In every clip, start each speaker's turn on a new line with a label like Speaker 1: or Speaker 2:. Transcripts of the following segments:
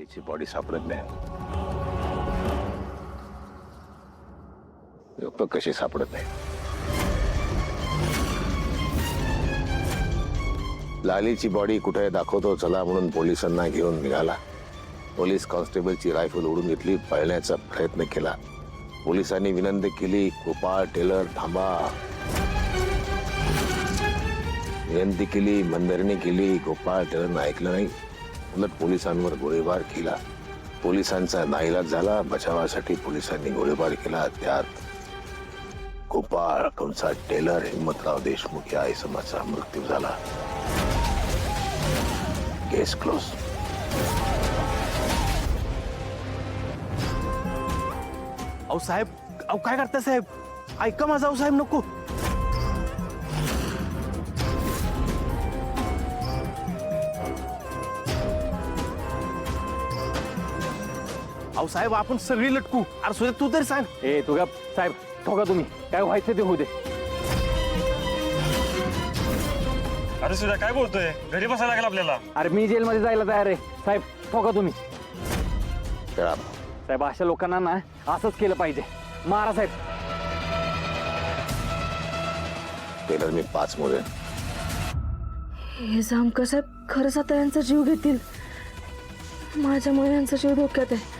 Speaker 1: लालीची body सापडत नाही. कशी सापडत नाही. लालीची बॉडी कुठे दाखवतो चला म्हणून पोलिसांना घेऊन निघाला. पोलीस कॉन्स्टेबलची रायफल ओढून घेतली, पळण्याचा प्रयत्न केला. पोलिसांनी विनंती केली, गोपाळ टेलर थांबा. विनंती केली, मनधरणी केली, गोपाळ टेलरनं ऐकलं नाही. उलट पोलिसांवर गोळीबार केला. पोलिसांचा नाईलाज झाला. बचावासाठी पोलिसांनी गोळीबार केला. त्यात गोपाळ कंसा टेलर हिम्मतराव देशमुख या इसमाचा मृत्यू झाला. केस क्लोज.
Speaker 2: अहो साहेब, अहो काय करताय साहेब? ऐका माझा. अहो साहेब नको. अहो साहेब आपण सगळी लटकू. अरे सुद्धा तू तरी सांग.
Speaker 3: ए तुझ्या साहेब ठोका तुम्ही, काय व्हायचं ते होऊ दे.
Speaker 4: अरे सुद्धा काय बोलतोय? घरी बसायला लागेल आपल्याला.
Speaker 3: अरे मी जेलमध्ये जायला तयार आहे साहेब, ठोका तुम्ही. साहेब अशा लोकांना ना असंच केलं पाहिजे. मारा साहेब.
Speaker 1: टेलर मी 5 मोरे.
Speaker 5: हे जामकर साहेब खरंच आता यांचा जीव घेतील. माझ्यामुळे यांचा जीव धोक्यात आहे.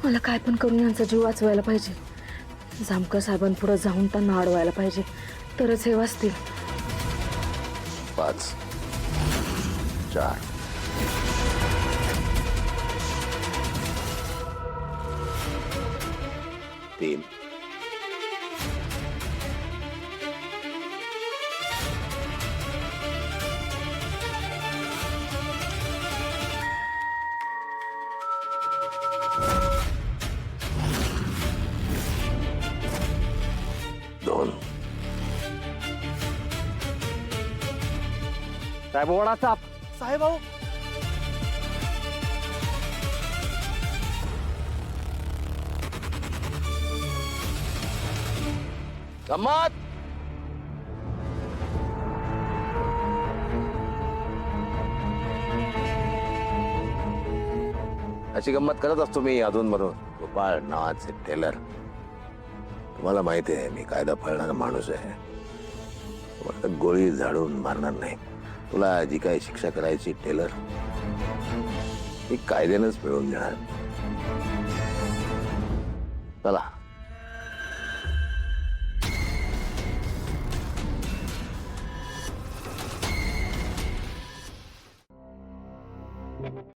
Speaker 5: मला काय पण करून यांचा जीव वाचवायला पाहिजे. जामकर साहेबांपुढे जाऊन त्यांना अडवायला पाहिजे, तरच हे वाचतील.
Speaker 1: 5 4 3 2
Speaker 3: साहेब ओढा चाप.
Speaker 2: साहेब अहो
Speaker 1: गम्मत. अशी गंमत करत असतो मी अधून मधून. गोपाळ नावाचे टेलर. तुम्हाला माहिती आहे मी कायदा पाळणारा माणूस आहे. तुम्हाला गोळी झाडून मारणार नाही. तुला जी काही शिक्षा करायची टेलर, ती कायद्यानंच मिळवून देणार. चला